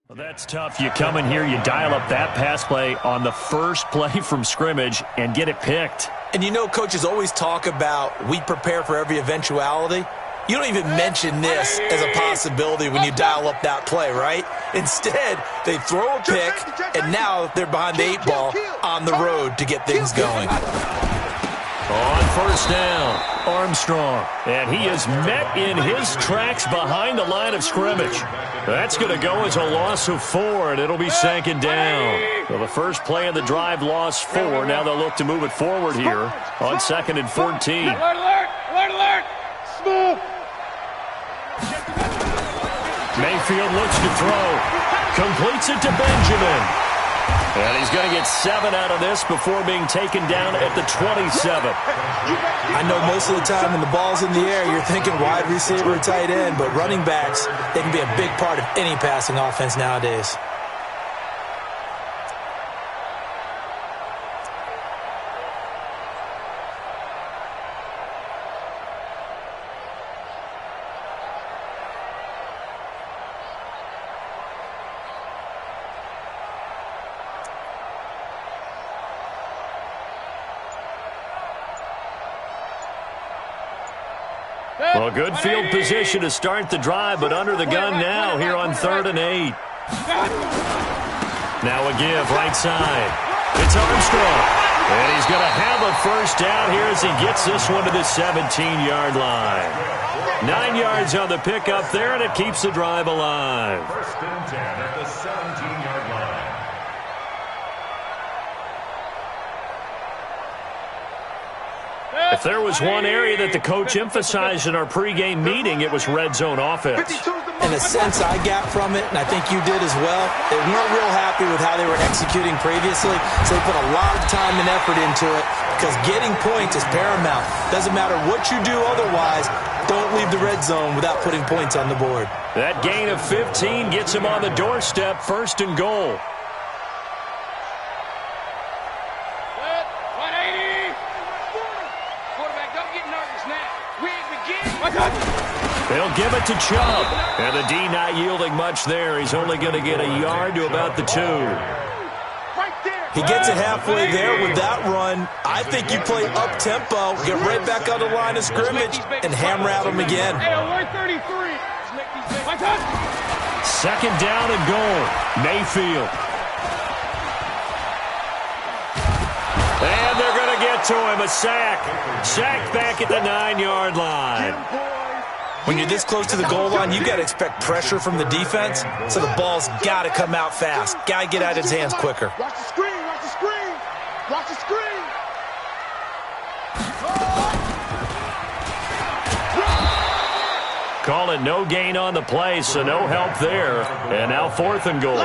Well, that's tough. You come in here, you dial up that pass play on the first play from scrimmage and get it picked. And you know coaches always talk about we prepare for every eventuality. You don't even mention this as a possibility when you dial up that play, right? Instead, they throw a pick, and now they're behind the 8 ball on the road to get things going. On first down, Armstrong. And he is met in his tracks behind the line of scrimmage. That's going to go as a loss of 4, and it'll be second down. Well, the first play of the drive lost 4. Now they'll look to move it forward here on 2nd and 14. Alert, alert, alert, alert. Smooth. Mayfield looks to throw. Completes it to Benjamin. And he's going to get 7 out of this before being taken down at the 27. I know most of the time when the ball's in the air, you're thinking wide receiver or tight end, but running backs, they can be a big part of any passing offense nowadays. Well, good field position to start the drive, but under the gun now here on 3rd and 8. Now a give right side. It's Armstrong. And he's going to have a first down here as he gets this one to the 17-yard line. 9 yards on the pickup there, and it keeps the drive alive. 1st and 10 at the 17-yard line. If there was one area that the coach emphasized in our pregame meeting, it was red zone offense. In a sense, I got from it, and I think you did as well, they weren't real happy with how they were executing previously, so they put a lot of time and effort into it because getting points is paramount. Doesn't matter what you do otherwise, don't leave the red zone without putting points on the board. That gain of 15 gets him on the doorstep, 1st and goal. They'll give it to Chubb. And the D not yielding much there. He's only going to get a yard to about the 2. He gets it halfway there with that run. I think you play up-tempo, get right back on the line of scrimmage, and hammer at him again. 2nd down and goal. Mayfield. And they're going to get to him. A sack. Sacked back at the 9-yard line. When you're this close to the goal line, you've got to expect pressure from the defense, so the ball's got to come out fast. Got to get out of his hands quicker. Watch the screen, watch the screen, watch the screen. Call it no gain on the play, so no help there. And now 4th and goal.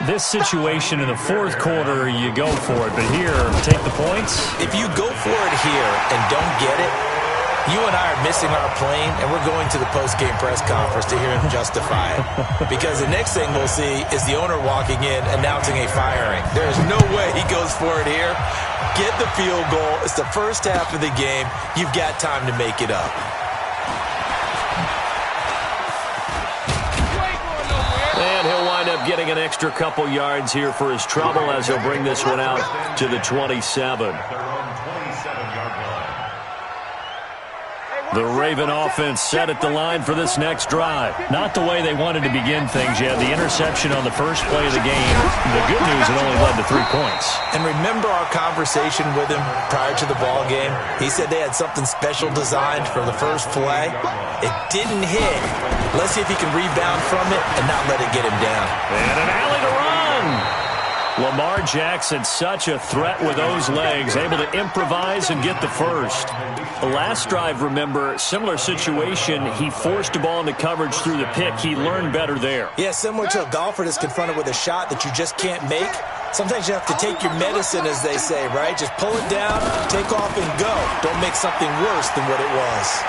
This situation in the 4th quarter, you go for it. But here, take the points. If you go for it here and don't get it, you and I are missing our plane, and we're going to the post-game press conference to hear him justify it. Because the next thing we'll see is the owner walking in announcing a firing. There is no way he goes for it here. Get the field goal. It's the first half of the game. You've got time to make it up. And he'll wind up getting an extra couple yards here for his trouble as he'll bring this one out to the 27. The Raven offense set at the line for this next drive. Not the way they wanted to begin things. You had the interception on the first play of the game. The good news, it only led to 3 points. And remember our conversation with him prior to the ball game? He said they had something special designed for the first play. It didn't hit. Let's see if he can rebound from it and not let it get him down. And an alley to run. Lamar Jackson, such a threat with those legs, able to improvise and get the first. The last drive, remember, similar situation. He forced the ball into coverage through the pick. He learned better there. Yeah, similar to a golfer that's confronted with a shot that you just can't make. Sometimes you have to take your medicine, as they say, right? Just pull it down, take off, and go. Don't make something worse than what it was.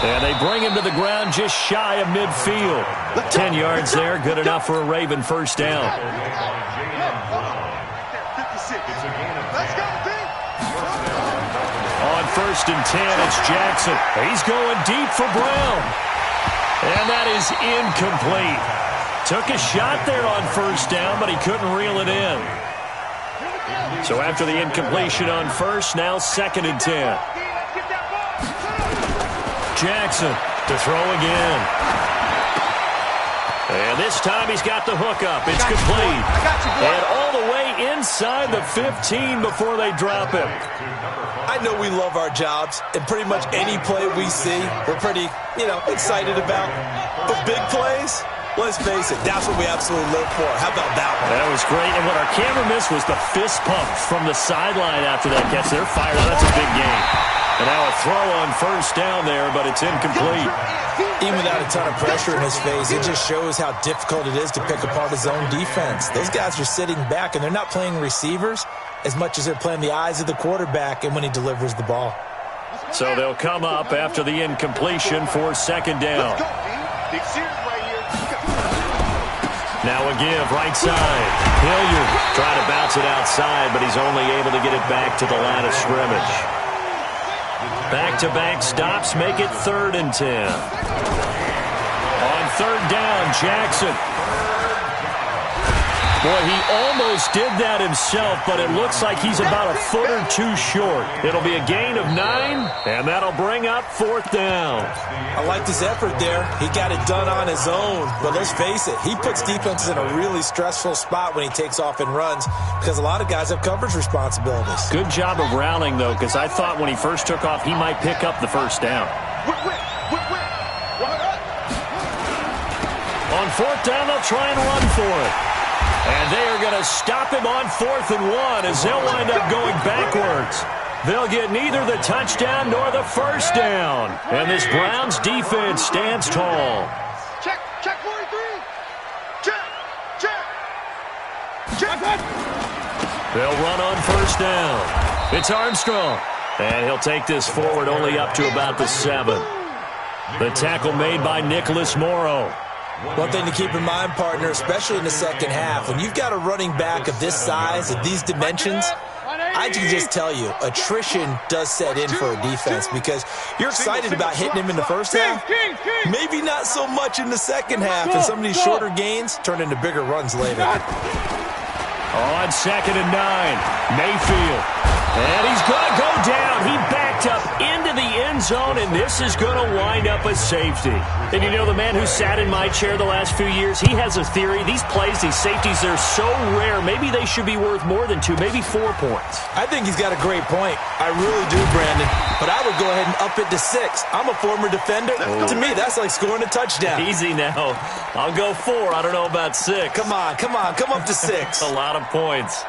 And they bring him to the ground just shy of midfield. 10 yards there, good enough for a Raven first down. On 1st and 10, it's Jackson. He's going deep for Brown. And that is incomplete. Took a shot there on first down, but he couldn't reel it in. So after the incompletion on first, now 2nd and 10. Jackson to throw again. And this time he's got the hook up. It's complete. And all the way inside the 15 before they drop him. I know we love our jobs, and pretty much any play we see, we're pretty, excited about. But big plays, let's face it, that's what we absolutely live for. How about that one? That was great. And what our camera missed was the fist pump from the sideline after that catch. They're fired up. That's a big game. And now a throw on first down there, but it's incomplete. Even without a ton of pressure in his face, it just shows how difficult it is to pick apart his own defense. Those guys are sitting back, and they're not playing receivers as much as they're playing the eyes of the quarterback and when he delivers the ball. So they'll come up after the incompletion for 2nd down. Now a give, right side. Hilliard trying to bounce it outside, but he's only able to get it back to the line of scrimmage. Back-to-back stops make it 3rd and 10. On 3rd down, Jackson. Boy, he almost did that himself, but it looks like he's about a foot or two short. It'll be a gain of 9, and that'll bring up 4th down. I liked his effort there. He got it done on his own. But let's face it, he puts defenses in a really stressful spot when he takes off and runs because a lot of guys have coverage responsibilities. Good job of rallying, though, because I thought when he first took off, he might pick up the first down. On 4th down, they'll try and run for it. And they are going to stop him on 4th and 1 as they'll wind up going backwards. They'll get neither the touchdown nor the first down. And this Browns defense stands tall. Check 43. Check. They'll run on first down. It's Armstrong. And he'll take this forward only up to about the 7. The tackle made by Nicholas Morrow. One thing to keep in mind, partner, especially in the second half, when you've got a running back of this size, of these dimensions, I can just tell you, attrition does set in for a defense because you're excited about hitting him in the first half. Maybe not so much in the second half, and some of these shorter gains turn into bigger runs later. On 2nd and 9, Mayfield. And he's going to go down. He backed up into the end zone, and this is going to wind up a safety. And you know, the man who sat in my chair the last few years, he has a theory. These plays, these safeties, they're so rare. Maybe they should be worth more than 2, maybe 4 points. I think he's got a great point. I really do, Brandon. But I would go ahead and up it to 6. I'm a former defender. To me, that's like scoring a touchdown. Easy now. I'll go 4. I don't know about 6. Come on. Come up to 6. A lot of points.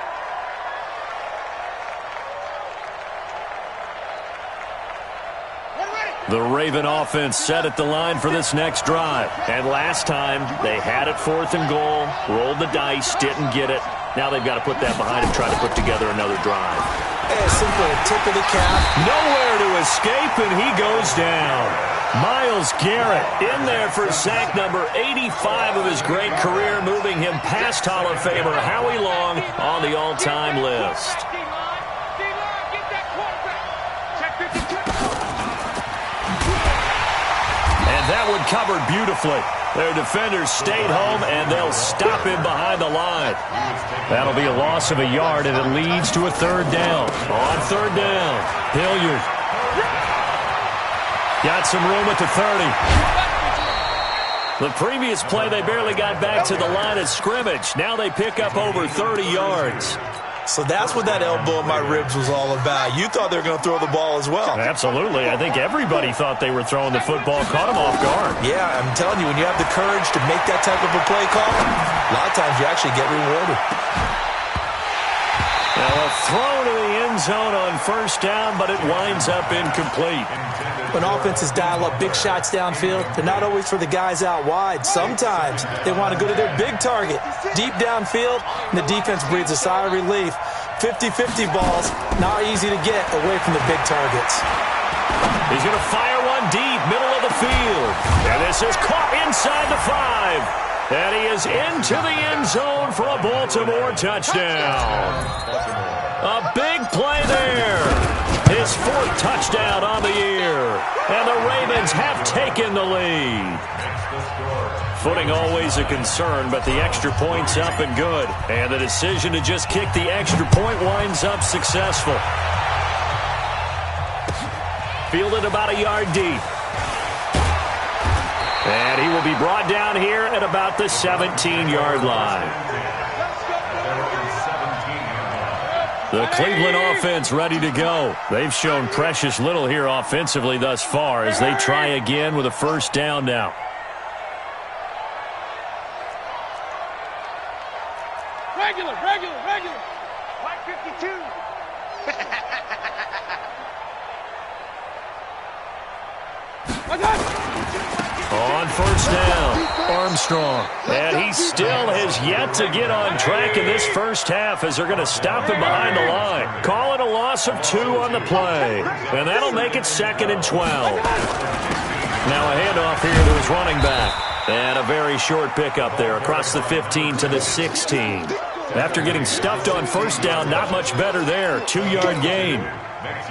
The Raven offense set at the line for this next drive. And last time, they had it 4th and goal, rolled the dice, didn't get it. Now they've got to put that behind them, try to put together another drive. A simple tip of the cap. Nowhere to escape, and he goes down. Myles Garrett in there for sack number 85 of his great career, moving him past Hall of Famer Howie Long on the all-time list. That one covered beautifully. Their defenders stayed home, and they'll stop him behind the line. That'll be a loss of a yard, and it leads to a 3rd down. On 3rd down, Hilliard. Got some room at the 30. The previous play, they barely got back to the line of scrimmage. Now they pick up over 30 yards. So that's what that elbow in my ribs was all about. You thought they were going to throw the ball as well. Absolutely. I think everybody thought they were throwing the football, caught them off guard. Yeah, I'm telling you, when you have the courage to make that type of a play call, a lot of times you actually get rewarded. Now a throw to the end zone on 1st down, but it winds up incomplete. When offenses dial up big shots downfield, they're not always for the guys out wide. Sometimes they want to go to their big target, deep downfield, and the defense breathes a sigh of relief. 50-50 balls, not easy to get away from the big targets. He's going to fire one deep, middle of the field. And this is caught inside the 5. And he is into the end zone for a Baltimore touchdown. A big play there. His 4th touchdown on the year. And the Ravens have taken the lead. Footing always a concern, but the extra point's up and good. And the decision to just kick the extra point winds up successful. Fielded about a yard deep. And he will be brought down here at about the 17-yard line. The Cleveland offense ready to go. They've shown precious little here offensively thus far as they try again with a first down now. Regular. 152. On first down, Armstrong. And he still has yet to get on track in this first half as they're going to stop him behind the line. Call it a loss of 2 on the play. And that'll make it 2nd and 12. Now a handoff here to his running back. And a very short pickup there across the 15 to the 16. After getting stuffed on first down, not much better there. 2-yard gain.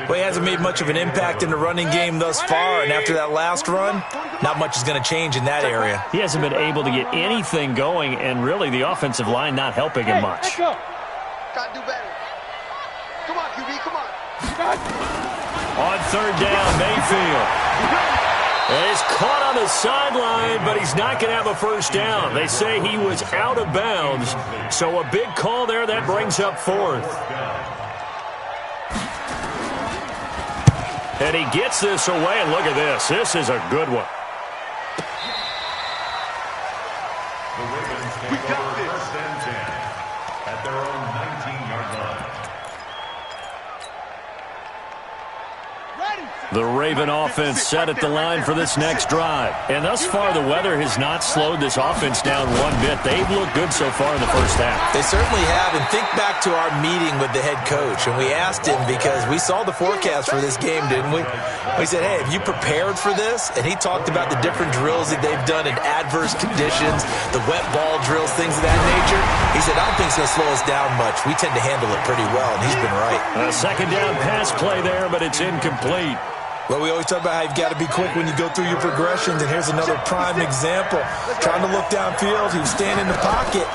Well, he hasn't made much of an impact in the running game thus far, and after that last run, not much is going to change in that area. He hasn't been able to get anything going, and really the offensive line not helping him much. Got to do better. Come on, QB, come on. On third down, Mayfield. And he's caught on the sideline, but he's not going to have a first down. They say he was out of bounds, so a big call there that brings up 4th. And he gets this away, and look at this. This is a good one. The Ravens take over first and 10 at their own 19-yard line. The Raven offense set at the line for this next drive. And thus far, the weather has not slowed this offense down one bit. They've looked good so far in the first half. They certainly have. And think back to our meeting with the head coach. And we asked him because we saw the forecast for this game, didn't we? We said, hey, have you prepared for this? And he talked about the different drills that they've done in adverse conditions, the wet ball drills, things of that nature. He said, I don't think it's going to slow us down much. We tend to handle it pretty well, and he's been right. A second down pass play there, but it's incomplete. Well, we always talk about how you've got to be quick when you go through your progressions, and here's another prime example. Trying to look downfield, he was standing in the pocket,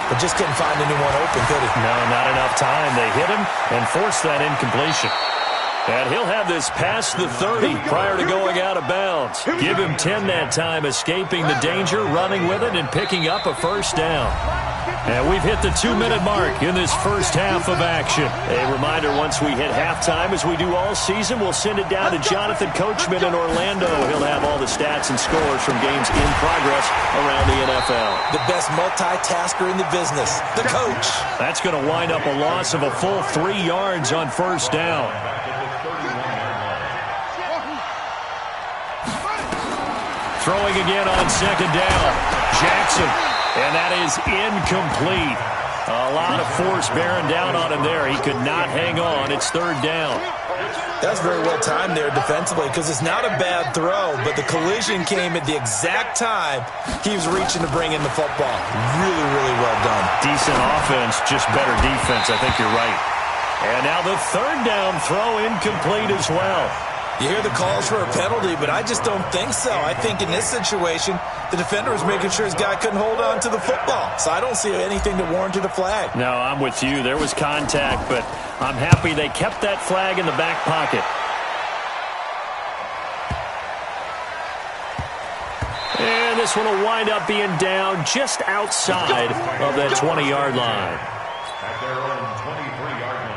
but just couldn't find anyone open, could he? No, not enough time. They hit him and forced that incompletion. And he'll have this past the 30 prior to going out of bounds. Give him 10 that time, escaping the danger, running with it, and picking up a first down. And we've hit the 2-minute mark in this first half of action. A reminder, once we hit halftime, as we do all season, we'll send it down to Jonathan Coachman in Orlando. He'll have all the stats and scores from games in progress around the NFL. The best multitasker in the business, the coach. That's going to wind up a loss of a full 3 yards on first down. Throwing again on second down. Jackson. And that is incomplete. A lot of force bearing down on him there. He could not hang on. It's third down. That's very well timed there defensively because it's not a bad throw, but the collision came at the exact time he was reaching to bring in the football. Really, really well done. Decent offense, just better defense. I think you're right. And now the third down throw incomplete as well. You hear the calls for a penalty, but I just don't think so. I think in this situation, the defender was making sure his guy couldn't hold on to the football. So I don't see anything that warranted a flag. No, I'm with you. There was contact, but I'm happy they kept that flag in the back pocket. And this one will wind up being down just outside of that 20-yard line. At their own 23-yard line.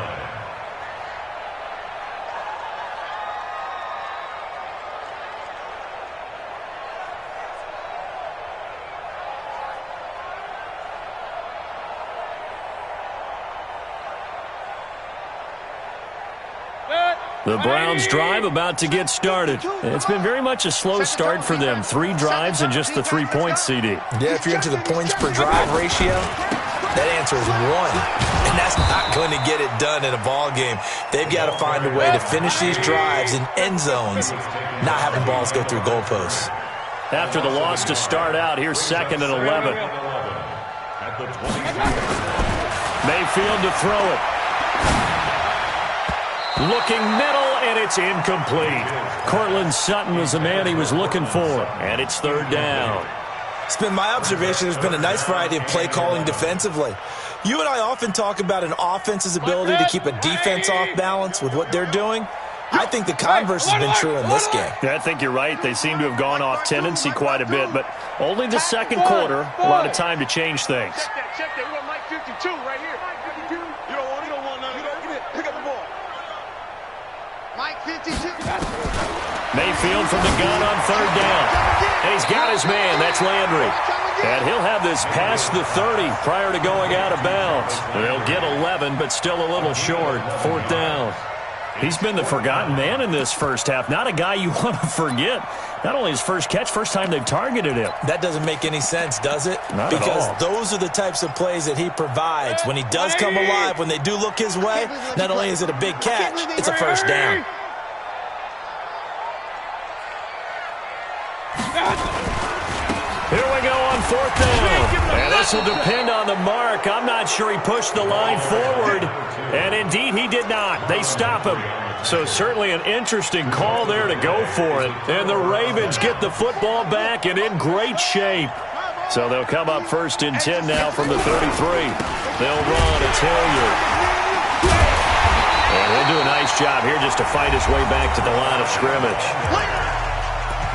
The Browns drive about to get started. It's been very much a slow start for them. 3 drives and just the 3 points, CD. Yeah, if you're into the points per drive ratio, that answer is 1. And that's not going to get it done in a ball game. They've got to find a way to finish these drives in end zones, not having balls go through goalposts. After the loss to start out, here's 2nd and 11. Mayfield to throw it. Looking middle, and it's incomplete. Cortland Sutton was the man he was looking for, and it's third down. It's been my observation there's been a nice variety of play calling defensively. You and I often talk about an offense's ability to keep a defense off balance with what they're doing. I think the converse has been true in this game. Yeah, I think you're right. They seem to have gone off tendency quite a bit, but only the second quarter, a lot of time to change things. Check that. We got Mike 52 right here. Mike 52. You don't want none. Pick up the ball. Mike 52. Mayfield from the gun on third down. And he's got his man. That's Landry. And he'll have this past the 30 prior to going out of bounds. They'll get 11, but still a little short. Fourth down. He's been the forgotten man in this first half. Not a guy you want to forget. Not only his first catch, first time they've targeted him. That doesn't make any sense, does it? Not because at all. Those are the types of plays that he provides. When he does come alive, when they do look his way, not only is it a big catch, it's a first down. Here we go on fourth down. And this will depend on the mark. I'm not sure he pushed the line forward. And indeed, he did not. They stop him. So certainly an interesting call there to go for it. And the Ravens get the football back and in great shape. So they'll come up first and 10 now from the 33. They'll run. It's Hilliard. And he'll do a nice job here just to fight his way back to the line of scrimmage.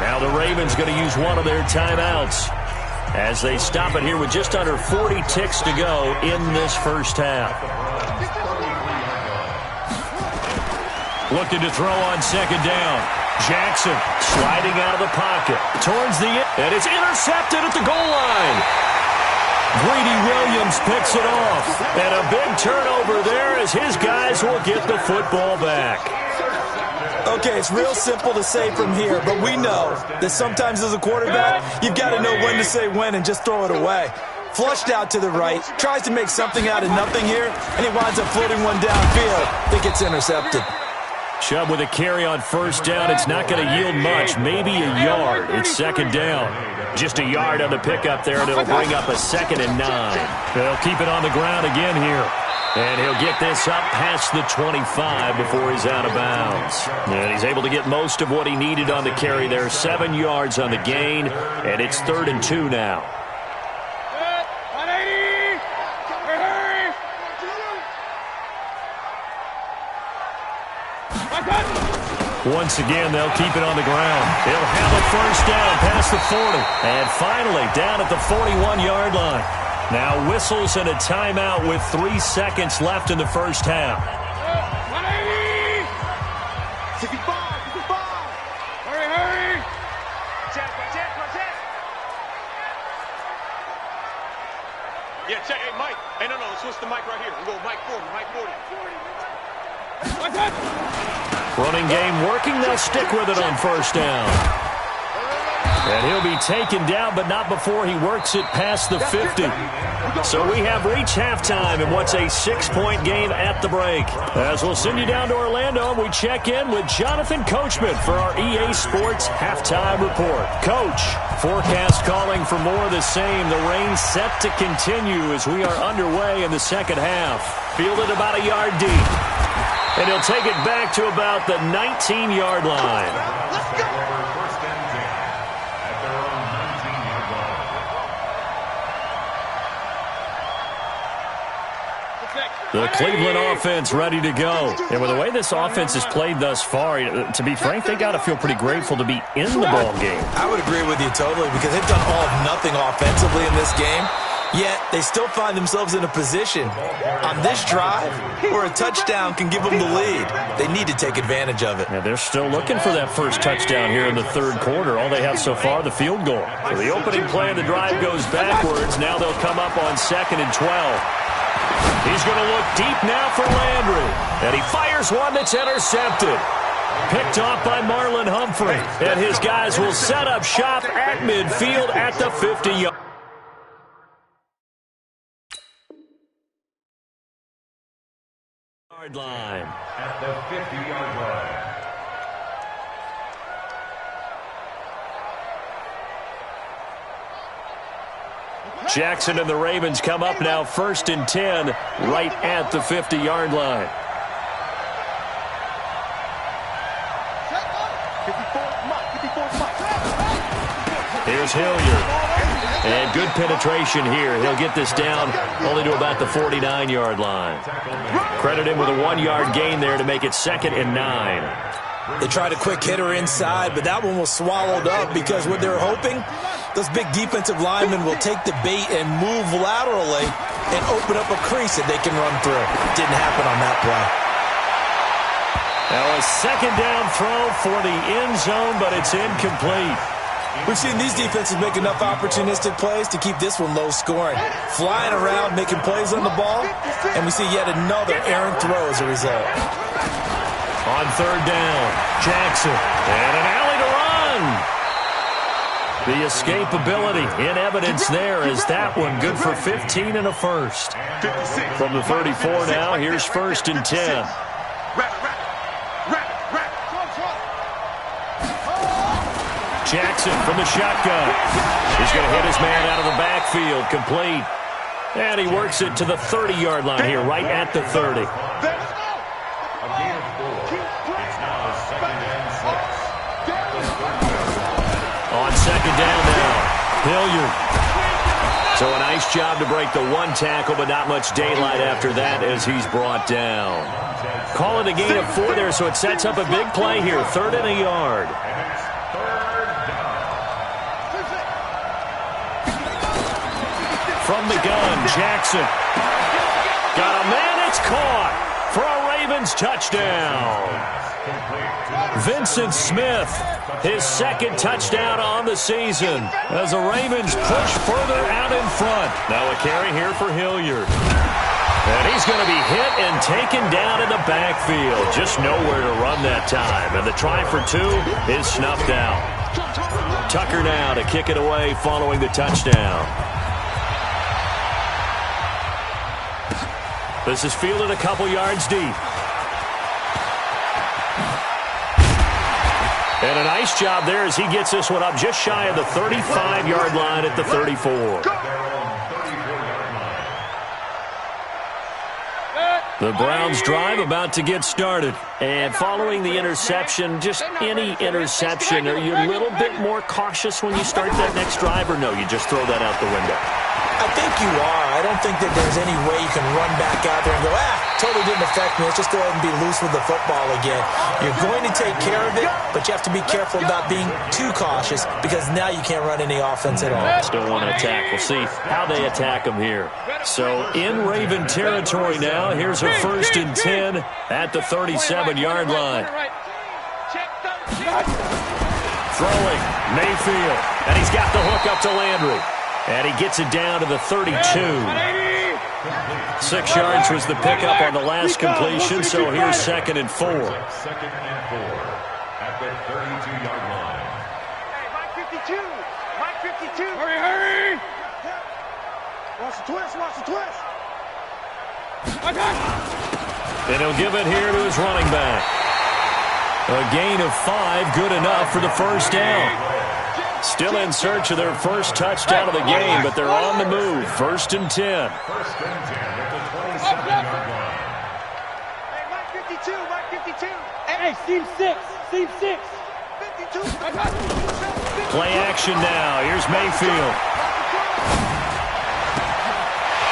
Now the Ravens going to use one of their timeouts as they stop it here with just under 40 ticks to go in this first half. Looking to throw on second down. Jackson sliding out of the pocket towards the end, and it's intercepted at the goal line. Greedy Williams picks it off, and a big turnover there as his guys will get the football back. Okay, it's real simple to say from here, but we know that sometimes as a quarterback, you've got to know when to say when and just throw it away. Flushed out to the right, tries to make something out of nothing here, and he winds up floating one downfield. I think it's intercepted. Chubb with a carry on first down. It's not going to yield much, maybe a yard. It's second down. Just a yard on the pickup there, and it'll bring up a 2nd and 9. They'll keep it on the ground again here. And he'll get this up past the 25 before he's out of bounds. And he's able to get most of what he needed on the carry there. 7 yards on the gain, and it's 3rd and 2 now. Once again, they'll keep it on the ground. He'll have a first down past the 40. And finally, down at the 41-yard line. Now whistles and a timeout with 3 seconds left in the first half. 65. Hurry. Check. Yeah, check. Hey, Mike. Hey, no, switch the mic right here. We go Mike 40. Running game working. They'll stick with it on first down. And he'll be taken down, but not before he works it past the 50. So we have reached halftime in what's a 6-point game at the break. As we'll send you down to Orlando, and we check in with Jonathan Coachman for our EA Sports Halftime Report. Coach, forecast calling for more of the same. The rain set to continue as we are underway in the second half. Fielded about a yard deep. And he'll take it back to about the 19-yard line. Let's go. The Cleveland offense ready to go. And with the way this offense has played thus far, to be frank, they got to feel pretty grateful to be in the ball game. I would agree with you totally because they've done all of nothing offensively in this game, yet they still find themselves in a position on this drive where a touchdown can give them the lead. They need to take advantage of it. Yeah, they're still looking for that first touchdown here in the third quarter. All they have so far, the field goal. So the opening play of the drive goes backwards. Now they'll come up on 2nd and 12. He's going to look deep now for Landry. And he fires one that's intercepted. Picked off by Marlon Humphrey. And his guys will set up shop at midfield at the 50-yard line. At the 50-yard line. Jackson and the Ravens come up now 1st and 10 right at the 50-yard line. Here's Hilliard. And good penetration here. He'll get this down only to about the 49-yard line. Credit him with a 1-yard gain there to make it 2nd and 9. They tried a quick hitter inside, but that one was swallowed up because what they're hoping, those big defensive linemen will take the bait and move laterally and open up a crease that they can run through. Didn't happen on that play. Now a 2nd down throw for the end zone, but it's incomplete. We've seen these defenses make enough opportunistic plays to keep this one low scoring. Flying around, making plays on the ball, and we see yet another errant throw as a result. On 3rd down, Jackson, and an alley to run. The escapability in evidence there as that one good for 15 and a first. From the 34 now, here's 1st and 10. Jackson from the shotgun. He's going to hit his man out of the backfield, complete. And he works it to the 30-yard line here, right at the 30. A gain of 4. It's now 2nd and 6. On 2nd down now, Hilliard. So a nice job to break the 1 tackle, but not much daylight after that as he's brought down. Call it a gain of 4 there, so it sets up a big play here, 3rd and a yard. From the gun, Jackson. Got a man, it's caught for a Ravens touchdown. Vincent Smith, his 2nd touchdown on the season as the Ravens push further out in front. Now a carry here for Hilliard. And he's going to be hit and taken down in the backfield. Just nowhere to run that time. And the try for 2 is snuffed out. Tucker now to kick it away following the touchdown. This is fielded a couple yards deep. And a nice job there as he gets this one up just shy of the 35-yard line at the 34. The Browns drive about to get started. And following the interception, just any interception, are you a little bit more cautious when you start that next drive, or no, you just throw that out the window? I think you are. I don't think that there's any way you can run back out there and go, totally didn't affect me. Let's just go ahead and be loose with the football again. You're going to take care of it, but you have to be careful about being too cautious because now you can't run any offense at all. Still want to attack. We'll see how they attack them here. So in Raven territory now, here's a 1st and 10 at the 37-yard line. Throwing, Mayfield, and he's got the hook up to Landry. And he gets it down to the 32. 6 yards was the pickup on the last completion, so here's 2nd and 4. 2nd and 4 at the 32-yard line. Mike 52. Mike 52. Hurry. Watch the twist. And he'll give it here to his running back. A gain of 5, good enough for the 1st down. Still in search of their first touchdown of the game, but they're on the move. 1st and 10. 1st and 10 at the 27-yard line. Hey, Mike 52. Mike 52. Hey, seam 6. 52. Play action now. Here's Mayfield.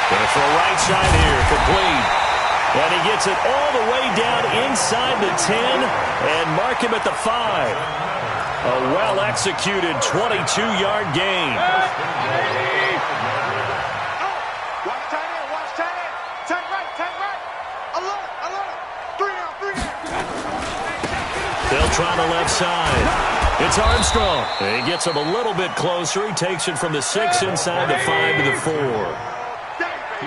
Gonna throw right side here, complete. And he gets it all the way down inside the 10 and mark him at the 5. A well-executed 22-yard gain. Watch tight end. Tight right. Alert. 3 down. They'll try the left side. It's Armstrong. And he gets him a little bit closer. He takes it from the 6 inside the 5 to the 4.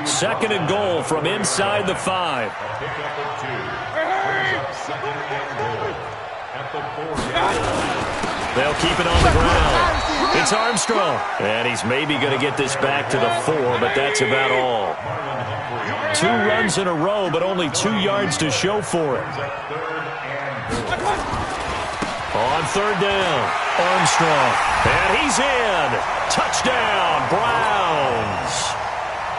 2nd and goal from inside the 5. Pickup of 2. Second and goal at the 4-yard line. They'll keep it on the ground. It's Armstrong. And he's maybe going to get this back to the 4, but that's about all. 2 runs in a row, but only 2 yards to show for it. On 3rd down, Armstrong. And he's in. Touchdown, Browns.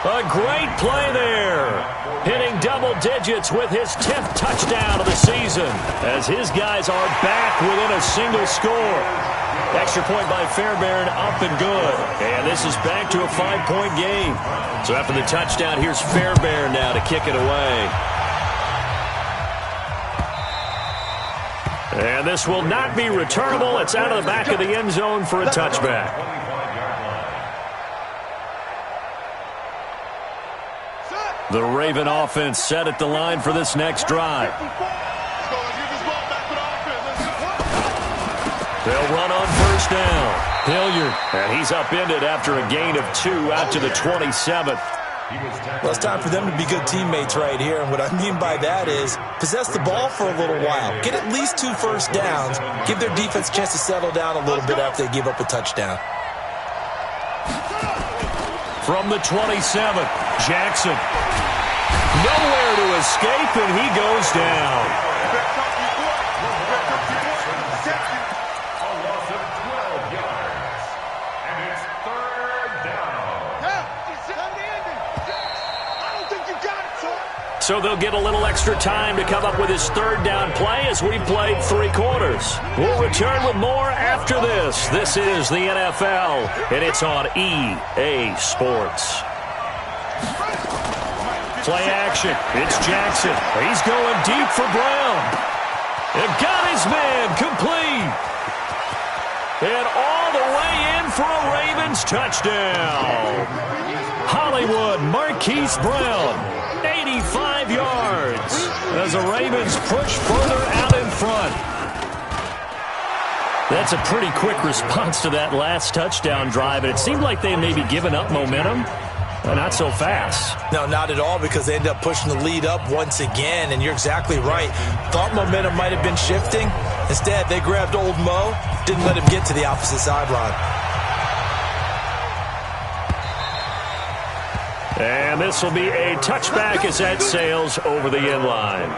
A great play there. Hitting double digits with his 10th touchdown of the season as his guys are back within a single score. Extra point by Fairbairn, up and good. And this is back to a 5-point game. So after the touchdown, here's Fairbairn now to kick it away. And this will not be returnable. It's out of the back of the end zone for a touchback. The Raven offense set at the line for this next drive. They'll run on first down. Hilliard, and he's upended after a gain of 2 out to the 27th. Well, it's time for them to be good teammates right here. And what I mean by that is possess the ball for a little while. Get at least 2 first downs. Give their defense a chance to settle down a little bit after they give up a touchdown. From the 27th, Jackson. Nowhere to escape, and he goes down. A loss of 12 yards. And it's 3rd down. I don't think you got it, son. So they'll get a little extra time to come up with his 3rd down play as we've played 3 quarters. We'll return with more after this. This is the NFL, and it's on EA Sports. Play action. It's Jackson. He's going deep for Brown. And got his man complete. And all the way in for a Ravens touchdown. Hollywood Marquise Brown, 85 yards as the Ravens push further out in front. That's a pretty quick response to that last touchdown drive, and it seemed like they may be giving up momentum. Not so fast. No, not at all, because they end up pushing the lead up once again, and you're exactly right. Thought momentum might have been shifting. Instead, they grabbed old Mo, didn't let him get to the opposite sideline. And this will be a touchback as that sails over the end line.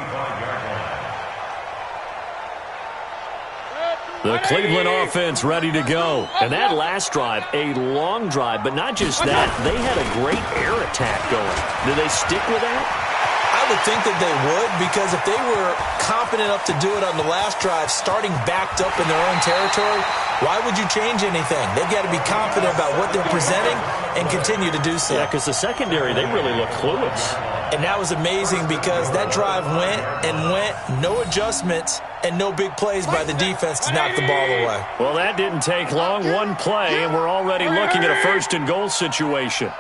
The Cleveland offense ready to go. And that last drive, a long drive, but not just that. They had a great air attack going. Do they stick with that? I would think that they would, because if they were confident enough to do it on the last drive, starting backed up in their own territory, why would you change anything? They've got to be confident about what they're presenting and continue to do so. Yeah, because the secondary, they really look clueless. And that was amazing because that drive went and went, no adjustments, and no big plays by the defense to knock the ball away. Well, that didn't take long. One play, and we're already looking at a 1st and goal situation.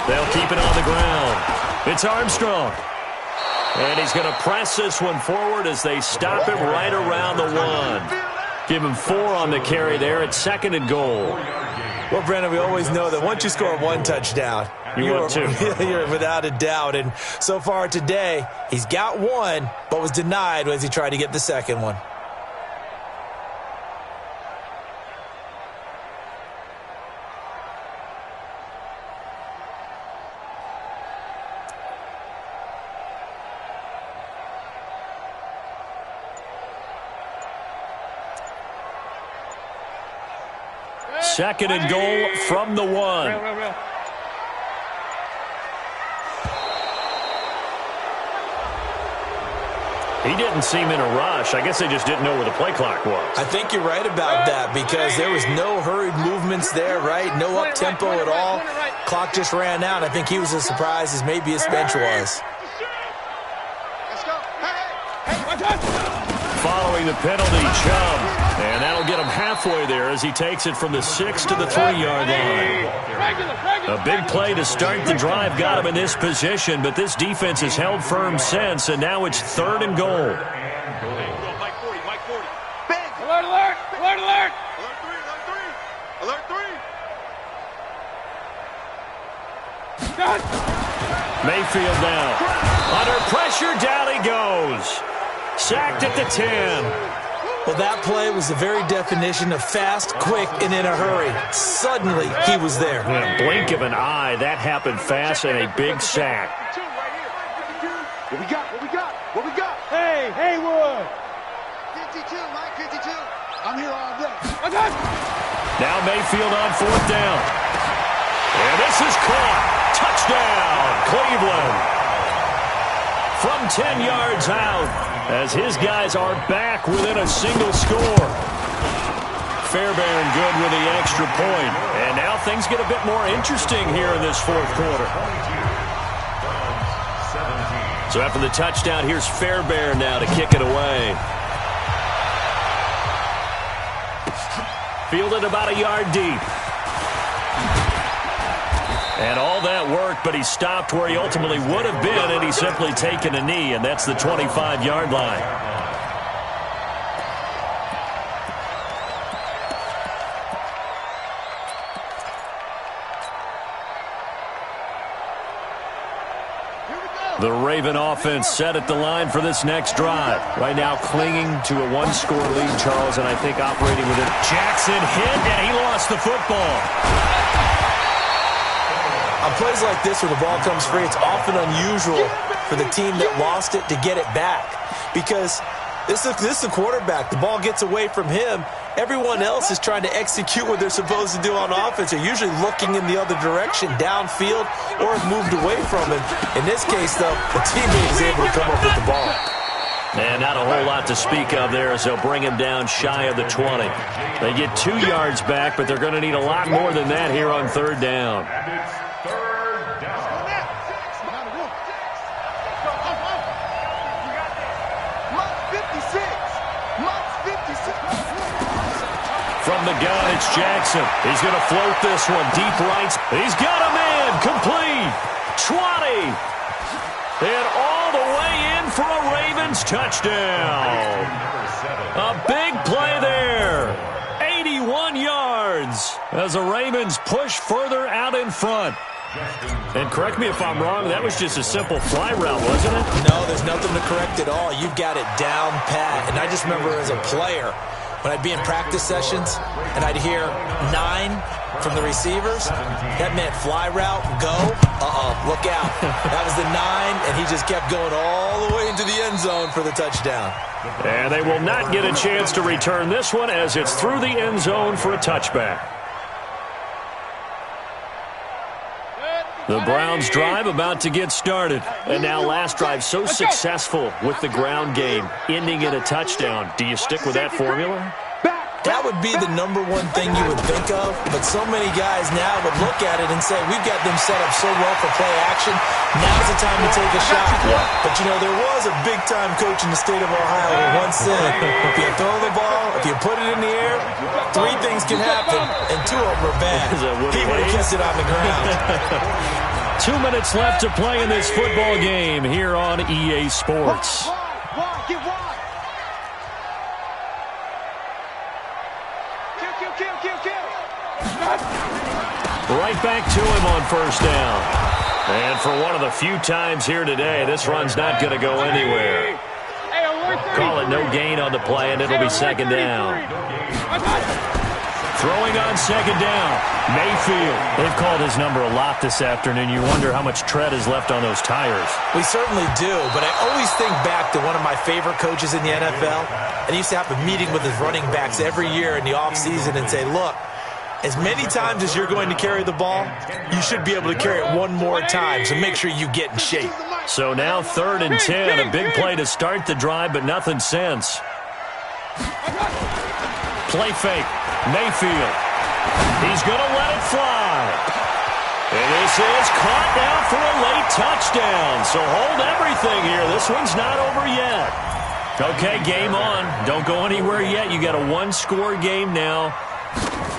They'll keep it on the ground. It's Armstrong. And he's going to press this one forward as they stop it right around the 1. Give him 4 on the carry there. It's 2nd and goal. Well, Brandon, we always know that once you score 1 touchdown, you're without a doubt. And so far today, he's got 1, but was denied as he tried to get the 2nd one. Second and goal from the 1. He didn't seem in a rush. I guess they just didn't know where the play clock was. I think you're right about that, because there was no hurried movements there, right? No up-tempo at all. Clock just ran out. I think he was as surprised as maybe his bench was. Following the penalty, Chubb. And that'll get him halfway there as he takes it from the 6 to the 3-yard line. A big play to start the drive got him in this position, but this defense has held firm since, and now it's 3rd and goal. Mike 40, Mike 40. Alert, alert, alert, alert. Alert 3, alert 3. Mayfield now. Under pressure, down he goes. Sacked at the 10. Well, that play was the very definition of fast, quick, and in a hurry. Suddenly, he was there. In a blink of an eye, that happened fast, and a big sack. What we got? What we got? What we got? Hey, Haywood. 52, Mike 52. I'm here all day. Now Mayfield on 4th down. And this is caught. Touchdown, Cleveland. From 10 yards out, as his guys are back within a single score. Fairbairn good with the extra point. And now things get a bit more interesting here in this 4th quarter. So after the touchdown, here's Fairbairn now to kick it away. Fielded about a yard deep. And all that worked, but he stopped where he ultimately would have been, and he's simply taken a knee, and that's the 25-yard line. The Raven offense set at the line for this next drive. Right now clinging to a one-score lead, Charles, and I think operating with it. Jackson hit, and he lost the football. On plays like this, when the ball comes free, it's often unusual for the team that lost it to get it back. Because this is the quarterback. The ball gets away from him. Everyone else is trying to execute what they're supposed to do on offense. They're usually looking in the other direction, downfield, or have moved away from him. In this case, though, the teammate is able to come up with the ball. And not a whole lot to speak of there as they'll bring him down shy of the 20. They get 2 yards back, but they're going to need a lot more than that here on 3rd down. From the gun, it's Jackson. He's going to float this one deep right. He's got a man. Complete. 20. And all the way in for a Ravens touchdown. A big play there. 81 yards as the Ravens push further out in front. And correct me if I'm wrong, that was just a simple fly route, wasn't it? No, there's nothing to correct at all. You've got it down pat. And I just remember as a player, when I'd be in practice sessions and I'd hear 9 from the receivers, that meant fly route, go, look out. That was the 9, and he just kept going all the way into the end zone for the touchdown. And they will not get a chance to return this one as it's through the end zone for a touchback. The Browns drive about to get started. And now last drive so successful with the ground game, ending in a touchdown. Do you stick with that formula? That would be the #1 thing you would think of, but so many guys now would look at it and say, we've got them set up so well for play action, now's the time to take a shot. Yeah. But, you know, there was a big-time coach in the state of Ohio who once said, if you throw the ball, if you put it in the air, 3 things can happen, and 2 of them are bad. He would have kept it on the ground. 2 minutes left to play in this football game here on EA Sports. Right back to him on 1st down. And for one of the few times here today, this run's not going to go anywhere. Call it no gain on the play, and it'll be 2nd down. Throwing on 2nd down, Mayfield. They've called his number a lot this afternoon. You wonder how much tread is left on those tires. We certainly do, but I always think back to one of my favorite coaches in the NFL. And he used to have a meeting with his running backs every year in the offseason and say, look, as many times as you're going to carry the ball, you should be able to carry it 1 more time, so make sure you get in shape. So now 3rd and 10, a big play to start the drive, but nothing since. Play fake, Mayfield. He's going to let it fly. And this is caught now for a late touchdown. So hold everything here. This one's not over yet. Okay, game on. Don't go anywhere yet. You got a 1-score game now.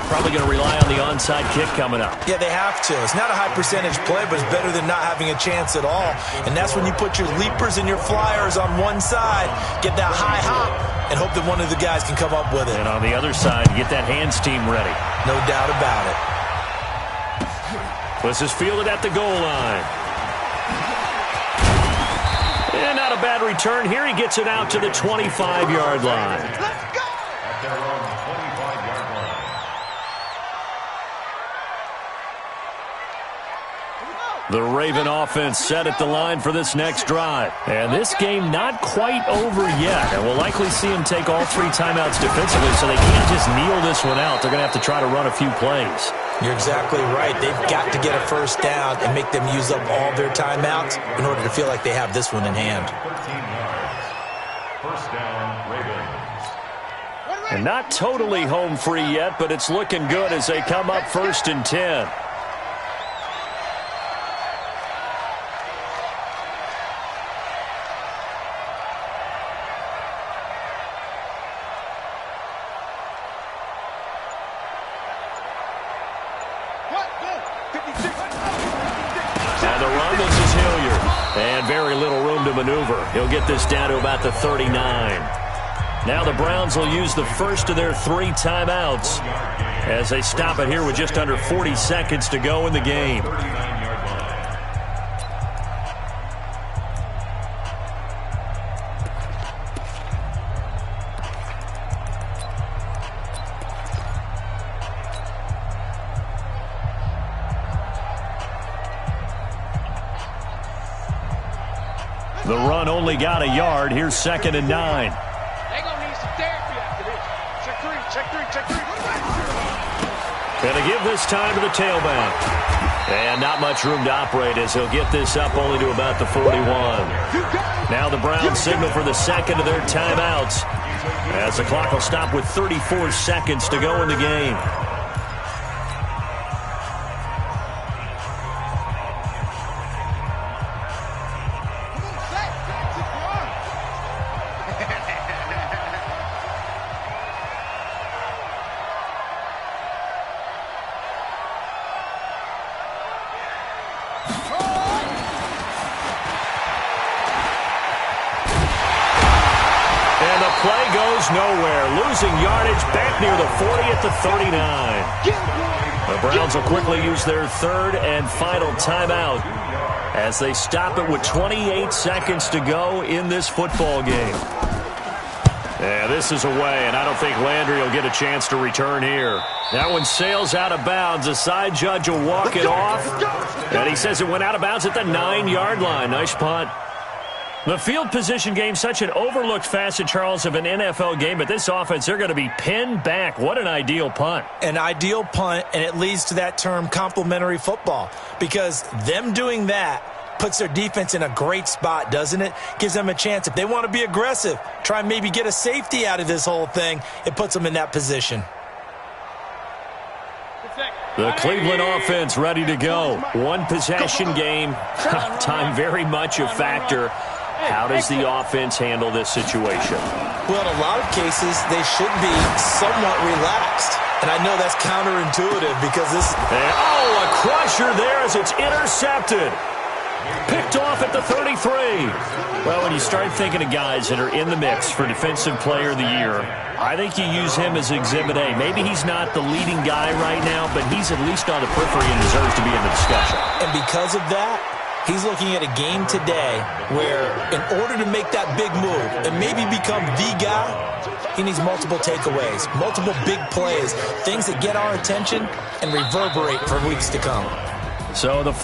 Probably going to rely on the onside kick coming up. Yeah, they have to. It's not a high-percentage play, but it's better than not having a chance at all. And that's when you put your leapers and your flyers on one side, get that high hop, and hope that one of the guys can come up with it. And on the other side, get that hands team ready. No doubt about it. This is fielded at the goal line. And not a bad return here. He gets it out to the 25-yard line. Let's go! At their own 25-yard line. The Raven offense set at the line for this next drive. And this game not quite over yet. And we'll likely see them take all 3 timeouts defensively, so they can't just kneel this one out. They're going to have to try to run a few plays. You're exactly right. They've got to get a first down and make them use up all their timeouts in order to feel like they have this one in hand. 13 yards. First down, Ravens. And not totally home free yet, but it's looking good as they come up 1st and 10. And the run, this is Hilliard. And very little room to maneuver. He'll get this down to about the 39. Now the Browns will use the first of their 3 timeouts as they stop it here with just under 40 seconds to go in the game. The run only got a yard. Here's 2nd and 9. They're going to need some therapy after this. Check 3, check 3, check 3. Going to give this time to the tailback. And not much room to operate as he'll get this up only to about the 41. Now the Browns signal for the 2nd of their timeouts as the clock will stop with 34 seconds to go in the game. Play goes nowhere, losing yardage back near the 40 at the 39. The Browns will quickly use their 3rd and final timeout as they stop it with 28 seconds to go in this football game. Yeah, this is away, and I don't think Landry will get a chance to return here. That one sails out of bounds. The side judge will walk it off, and he says it went out of bounds at the 9-yard line. Nice punt. The field position game, such an overlooked facet, Charles, of an NFL game, but this offense, they're going to be pinned back. What an ideal punt. An ideal punt, and it leads to that term complementary football, because them doing that puts their defense in a great spot, doesn't it? Gives them a chance. If they want to be aggressive, try and maybe get a safety out of this whole thing, it puts them in that position. The Cleveland offense ready to go. One possession game. Time very much a factor. How does the offense handle this situation? Well, in a lot of cases, they should be somewhat relaxed. And I know that's counterintuitive because this... Oh, a crusher there as it's intercepted. Picked off at the 33. Well, when you start thinking of guys that are in the mix for Defensive Player of the Year, I think you use him as Exhibit A. Maybe he's not the leading guy right now, but he's at least on the periphery and deserves to be in the discussion. And because of that, he's looking at a game today where in order to make that big move and maybe become the guy, he needs multiple takeaways, multiple big plays, things that get our attention and reverberate for weeks to come. So the